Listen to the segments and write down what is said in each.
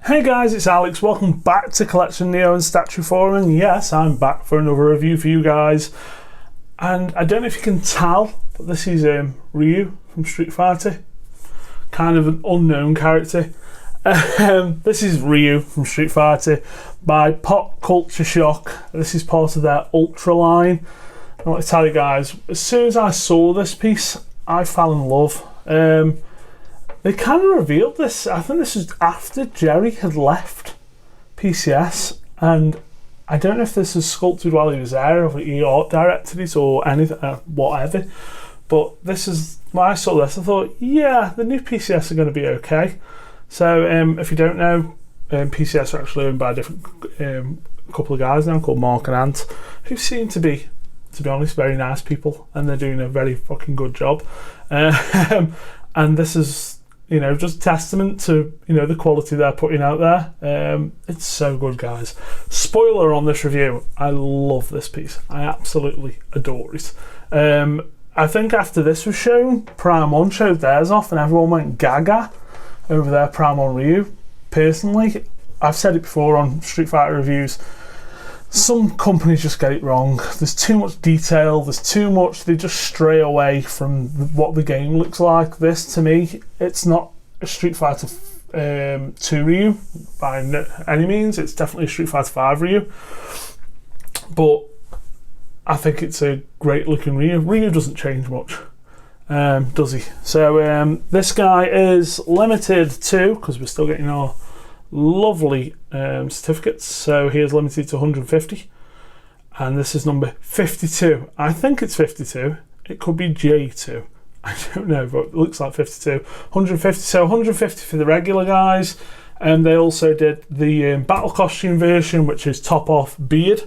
Hey guys, it's Alex. Welcome back to CollectioNeo and Statue Forum, and yes, I'm back for another review for you guys. And I don't know if you can tell, but this is Ryu from Street Fighter. Kind of an unknown character. This is Ryu from Street Fighter by Pop Culture Shock. This is part of their Ultra line. I want to tell you guys, as soon as I saw this piece, I fell in love. They kind of revealed this. I think this was after Jerry had left PCS, and I don't know if this was sculpted while he was there, or he art directed it, or anything, whatever. But this is when I saw this, I thought, yeah, the new PCS are going to be okay. So if you don't know, PCS are actually owned by a different couple of guys now called Mark and Ant, who seem to be honest, very nice people, and they're doing a very fucking good job. And this is, you know, just testament to, you know, the quality they're putting out there. It's so good, guys. Spoiler on this review, I love this piece. I absolutely adore it. I think after this was shown, Prime 1 showed theirs off and everyone went gaga over their Prime 1 Ryu. Personally, I've said it before on Street Fighter reviews, some companies just get it wrong. There's too much detail, there's too much, they just stray away from what the game looks like. This, to me, it's not a Street Fighter 2 Ryu by any means. It's definitely a Street Fighter 5 Ryu. But I think it's a great looking Ryu. Ryu doesn't change much, does he? So this guy is limited to, because we're still getting our lovely certificates, so he is limited to 150, and this is number 52. I think it's 52, it could be J2, I don't know, but it looks like 52. 150, so 150 for the regular guys, and they also did the battle costume version, which is top off beard,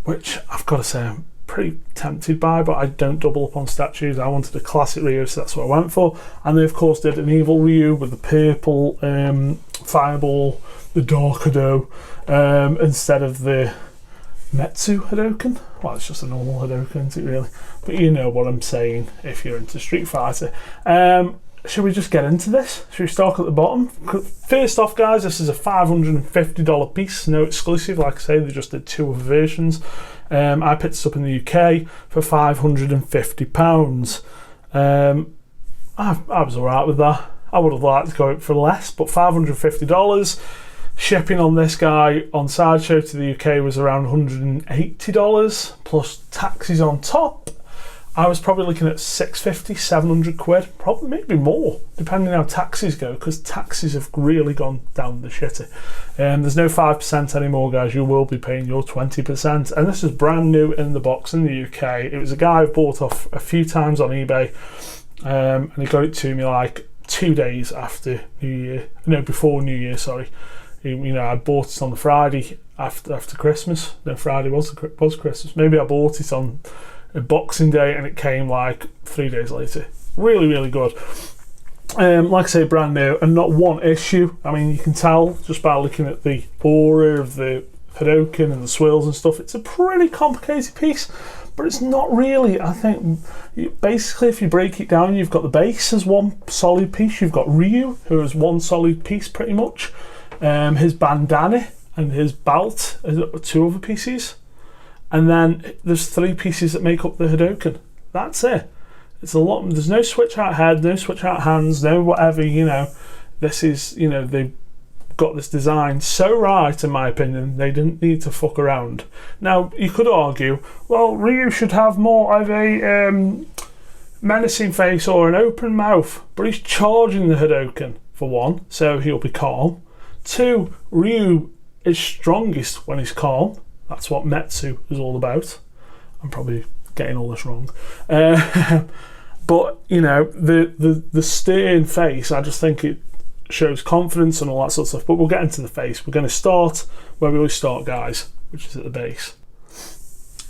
which I've got to say I'm pretty tempted by, but I don't double up on statues. I wanted a classic Ryu, so that's what I went for. And they of course did an evil Ryu with the purple fireball, the dark Hado, instead of the Metsu Hadoken. Well, it's just a normal Hadoken, isn't it, really? But you know what I'm saying if you're into Street Fighter. Should we just get into this? Should we start at the bottom? First off, guys, this is a $550 piece, no exclusive. Like I say, they just did two other versions. I picked this up in the UK for £550. I was alright with that. I would have liked to go for less, but $550. Shipping on this guy on Sideshow to the UK was around $180 plus taxes on top. I was probably looking at 650, 700 quid, probably maybe more, depending on how taxes go, because taxes have really gone down the shitter. There's no 5% anymore, guys. You will be paying your 20%. And this is brand new in the box in the UK. It was a guy I bought off a few times on eBay, and he got it to me like 2 days after New Year. No, before New Year, sorry. You know, I bought it on the Friday after Christmas. No, Friday was Christmas. Maybe I bought it on a Boxing Day and it came like 3 days later. Really, really good. Like I say, brand new and not one issue. I mean, you can tell just by looking at the aura of the Hadoken and the swirls and stuff. It's a pretty complicated piece, but it's not really. I think basically, if you break it down, you've got the base as one solid piece. You've got Ryu, who is one solid piece pretty much. His bandana and his belt are two other pieces. And then there's three pieces that make up the Hadoken. That's it. It's a lot. There's no switch out head, no switch out hands, no whatever, you know. This is, you know, they've got this design so right, in my opinion, they didn't need to fuck around. Now, you could argue, well, Ryu should have more of a menacing face or an open mouth, but he's charging the Hadoken, for one, so he'll be calm. Two, Ryu is strongest when he's calm. That's what Metsu is all about. I'm probably getting all this wrong. But, you know, the stern face, I just think it shows confidence and all that sort of stuff. But we'll get into the face. We're going to start where we always start, guys, which is at the base.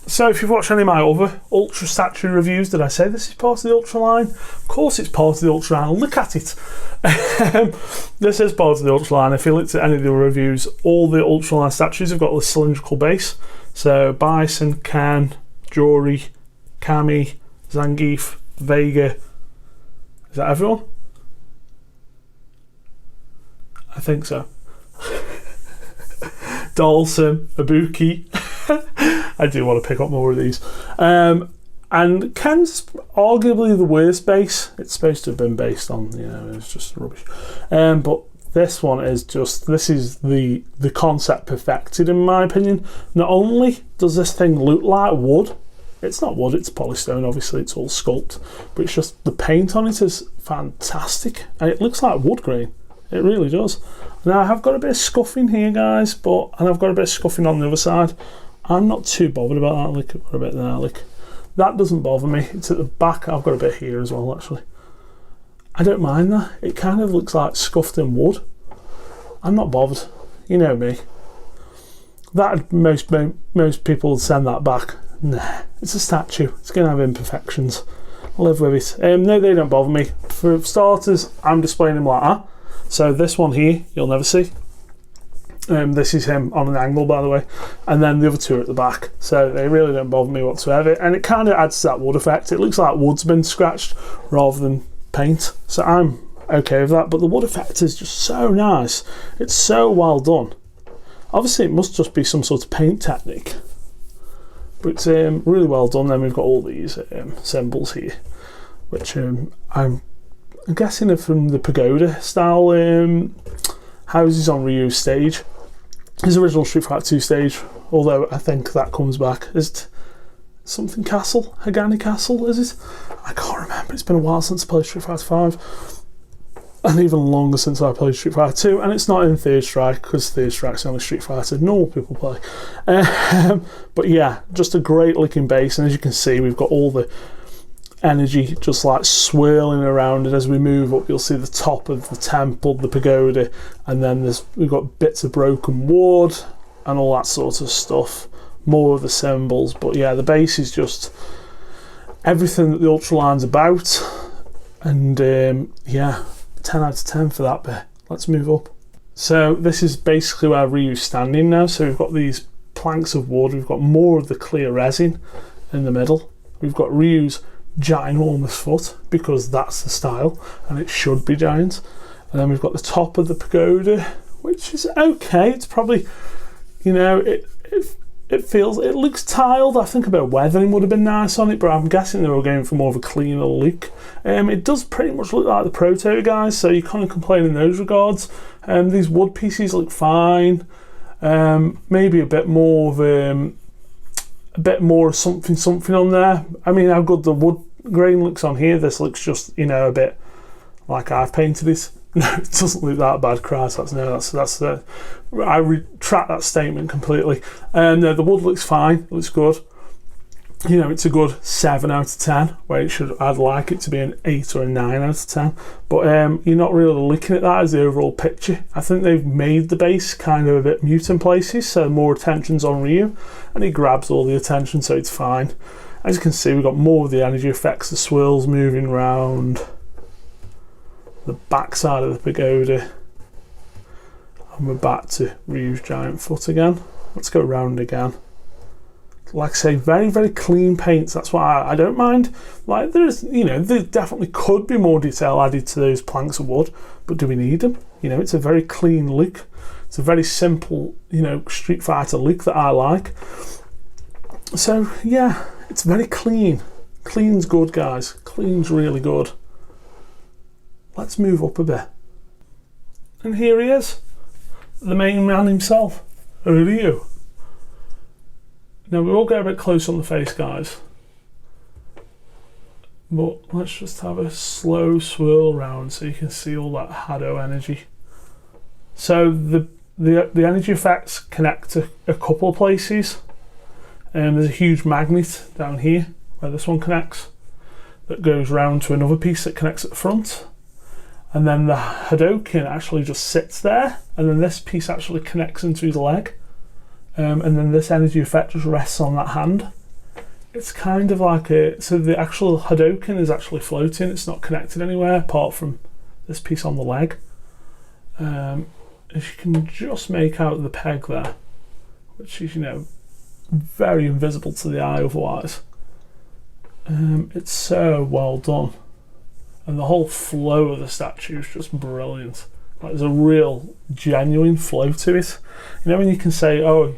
So if you've watched any of my other Ultra statue reviews, did I say this is part of the Ultra line? Of course it's part of the Ultra line. Look at it. This is part of the Ultra line. If you looked at any of the reviews, all the Ultra line statues have got the cylindrical base. So Bison, Ken, Jory, Kami, Zangief, Vega. Is that everyone? I think so. Dalsim, Ibuki. I do want to pick up more of these. And Ken's arguably the worst base. It's supposed to have been based on, you know, it's just rubbish. But this one is just, this is the concept perfected in my opinion. Not only does this thing look like wood, it's not wood, it's polystone, obviously it's all sculpt, but it's just the paint on it is fantastic and it looks like wood grain. It really does. Now I have got a bit of scuffing here, guys, and I've got a bit of scuffing on the other side. I'm not too bothered about that. Look, I've got a bit there, look. That doesn't bother me. It's at the back. I've got a bit here as well, actually. I don't mind that. It kind of looks like scuffed in wood. I'm not bothered. You know me. That most people would send that back. Nah, it's a statue. It's going to have imperfections. I'll live with it. No, they don't bother me. For starters, I'm displaying them like that. So this one here, you'll never see. This is him on an angle, by the way, and then the other two are at the back, so they really don't bother me whatsoever, and it kind of adds to that wood effect. It looks like wood's been scratched rather than paint, so I'm okay with that. But the wood effect is just so nice. It's so well done. Obviously it must just be some sort of paint technique, but it's really well done. Then we've got all these symbols here, which I'm guessing are from the pagoda style houses on Ryu's stage. His original Street Fighter 2 stage, although I think that comes back. Is it something Castle? Hagani Castle, is it? I can't remember. It's been a while since I played Street Fighter 5. And even longer since I played Street Fighter 2. And it's not in Third Strike, because Third Strike's the only Street Fighter normal people play. But yeah, just a great looking base. And as you can see, we've got all the energy just like swirling around it. As we move up, you'll see the top of the temple, the pagoda, and then we've got bits of broken wood and all that sort of stuff, more of the symbols. But yeah, the base is just everything that the Ultraline's about, and yeah, 10 out of 10 for that bit. Let's move up. So this is basically where Ryu's standing now. So we've got these planks of wood, we've got more of the clear resin in the middle, we've got Ryu's ginormous foot, because that's the style and it should be giant, and then we've got the top of the pagoda, which is okay. It's probably, you know, it looks tiled. I think a bit of weathering would have been nice on it, but I'm guessing they were going for more of a cleaner look. It does pretty much look like the Proto guys, so you can't complain in those regards. These wood pieces look fine. Maybe a bit more of something on there. I mean, how good the wood grain looks on here. This looks just, you know, a bit like I've painted it. No, it doesn't look that bad. Christ, that's I retract that statement completely. No, the wood looks fine. It looks good. You know, it's a good 7 out of 10, where I'd like it to be an 8 or a 9 out of 10. But you're not really looking at that as the overall picture. I think they've made the base kind of a bit mute in places, so more attention's on Ryu, and he grabs all the attention, so it's fine. As you can see, we've got more of the energy effects, the swirls moving round the back side of the pagoda, and we're back to Ryu's giant foot again. Let's go round again. Like I say, very, very clean paints. That's why I don't mind. Like, there's, you know, there definitely could be more detail added to those planks of wood, but do we need them? You know, it's a very clean look. It's a very simple, you know, Street Fighter look that I like. So yeah, it's very clean. Clean's good, guys. Clean's really good. Let's move up a bit. And here he is, the main man himself, Ryu. Now we will get a bit close on the face, guys, but let's just have a slow swirl around so you can see all that Hado energy. So the energy effects connect to a couple of places. There's a huge magnet down here where this one connects that goes round to another piece that connects at the front, and then the Hadoken actually just sits there, and then this piece actually connects into his leg. And then this energy effect just rests on that hand. It's kind of like so the actual Hadoken is actually floating, it's not connected anywhere apart from this piece on the leg. As you can just make out the peg there, which is, you know, very invisible to the eye otherwise. It's so well done. And the whole flow of the statue is just brilliant. Like, there's a real genuine flow to it. You know when you can say, oh,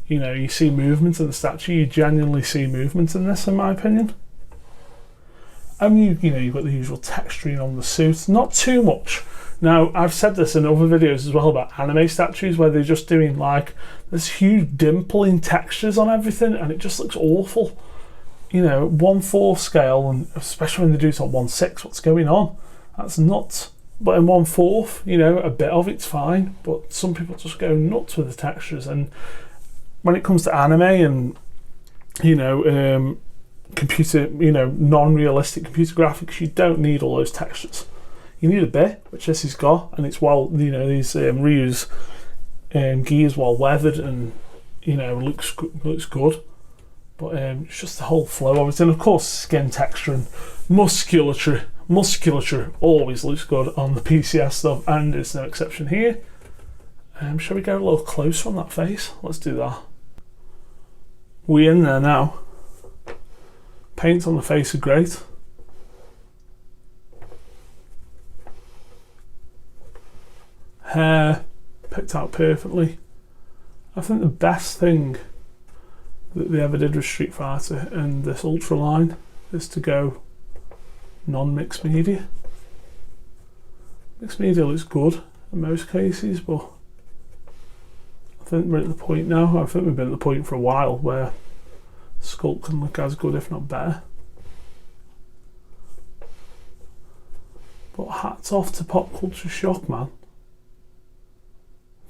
you know, you see movement in the statue, you genuinely see movement in this, in my opinion. You know, you've got the usual texturing on the suit, not too much. Now, I've said this in other videos as well about anime statues where they're just doing like this huge dimpling textures on everything and it just looks awful. You know, 1/4 scale, and especially when they do it on 1/6, what's going on? That's nuts. But in 1/4, you know, a bit of it's fine, but some people just go nuts with the textures. And when it comes to anime and, you know, computer, you know, non-realistic computer graphics, you don't need all those textures. You need a bit, which this has got, and it's well, you know, these Ryu's gi is well weathered and, you know, looks good. But it's just the whole flow of it, and of course skin texture and musculature always looks good on the PCS stuff, and it's no exception here. Shall we go a little closer on that face? Let's do that. We're in there now. Paint on the face are great. Hair picked out perfectly. I think the best thing that they ever did with Street Fighter and this Ultra line is to go non-mixed media. Mixed media looks good in most cases, but I think we're at the point now, I think we've been at the point for a while where Sculpt can look as good, if not better. But hats off to Pop Culture Shock, man.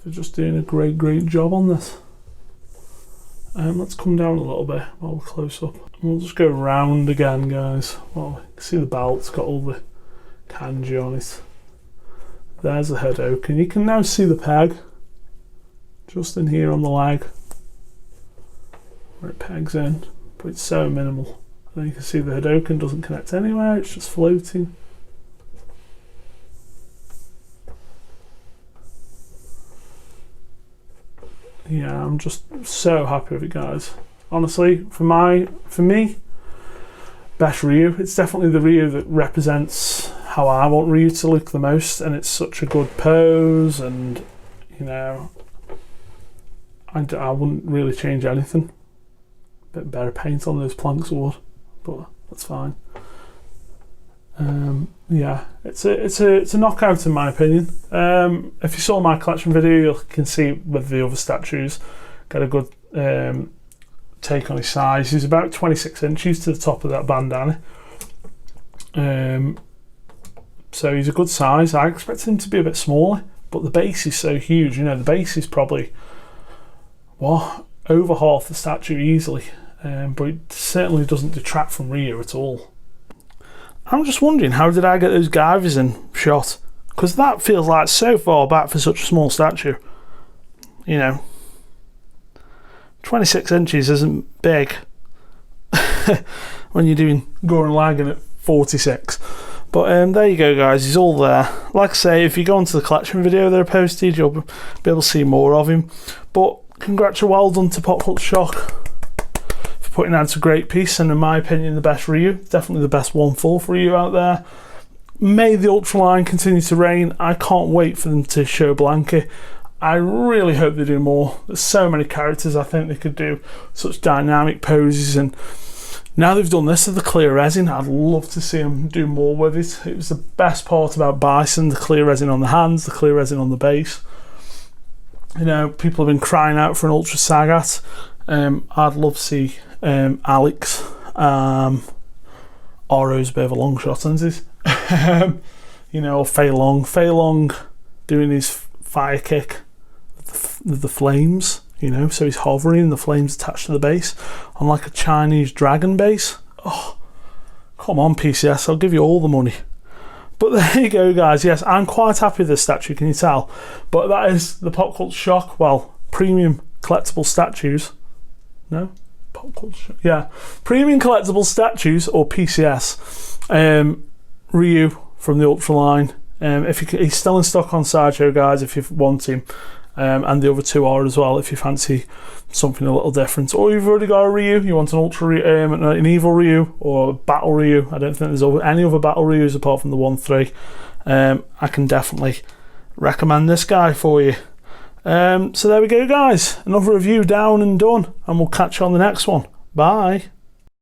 They're just doing a great job on this. Let's come down a little bit while we're close up. And we'll just go round again, guys. Well, you can see the belt's got all the kanji on it. There's the head oak, and you can now see the peg just in here on the leg where it pegs in, but it's so minimal. And then you can see the Hadoken doesn't connect anywhere, it's just floating. Yeah, I'm just so happy with it, guys. Honestly, for me, best Ryu. It's definitely the Ryu that represents how I want Ryu to look the most, and it's such a good pose, and you know, I wouldn't really change anything. Bit better paint on those planks of wood, but that's fine. Yeah, it's a knockout in my opinion. If you saw my collection video, you can see with the other statues, got a good take on his size. He's about 26 inches to the top of that bandana. So he's a good size. I expected him to be a bit smaller, but the base is so huge. You know, the base is probably over half the statue easily, but it certainly doesn't detract from Ryu at all. I'm just wondering, how did I get those givers in shot? Because that feels like so far back for such a small statue. You know, 26 inches isn't big when you're doing Gurren Lagann at 46. But there you go, guys, he's all there. Like I say, if you go onto the collection video that I posted, you'll be able to see more of him. But well done to Pop Culture Shock for putting out a great piece, and in my opinion the best Ryu, definitely the best 1/4 Ryu out there. May the Ultra line continue to reign. I can't wait for them to show Blanca. I really hope they do more. There's so many characters I think they could do such dynamic poses, and now they've done this with the clear resin, I'd love to see them do more with it. It was the best part about Bison, the clear resin on the hands, the clear resin on the base. You know, people have been crying out for an Ultra Sagat. I'd love to see Alex. Oro's a bit of a long shot, isn't it? You know, or Fei Long doing his fire kick with the flames, you know, so he's hovering and the flames attached to the base on like a Chinese dragon base. Oh, come on PCS, I'll give you all the money. But there you go, guys. Yes, I'm quite happy with this statue, can you tell? But that is the Pop Culture Shock, well, premium collectible statues. No? Pop Culture, yeah. Premium collectible statues, or PCS. Ryu from the Ultra line. He's still in stock on Sideshow, guys, if you want him. And the other two are as well, if you fancy something a little different. Or you've already got a Ryu, you want an Ultra Ryu, an Evil Ryu, or a Battle Ryu. I don't think there's any other Battle Ryus apart from the 1-3. I can definitely recommend this guy for you. So there we go, guys. Another review down and done, and we'll catch you on the next one. Bye.